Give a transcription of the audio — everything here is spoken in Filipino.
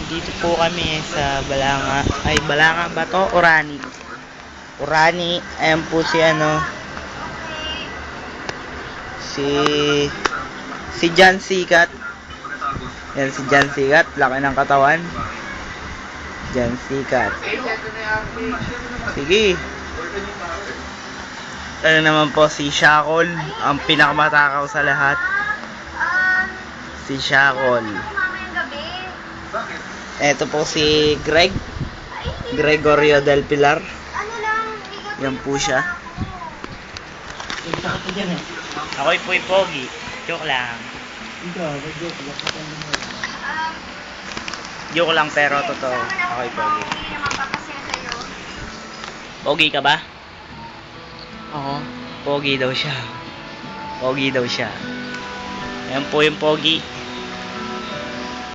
Dito po kami sa Balanga. Ay, Balanga ba to? Orani. Orani. Ayan po si si John Sikat. Yan si John Sikat. Laki ng katawan. John Sikat. Sige. Ano naman po si Shakol. Ang pinakamatakaw sa lahat. Si Shakol. Ito po si Gregorio del Pilar. Yan po siya. Ako'y pogi. Joke lang. Joke lang pero totoo. Ako'y pogi. Pogi ka ba? Oo. Pogi daw siya. Pogi daw siya. Yan po yung pogi.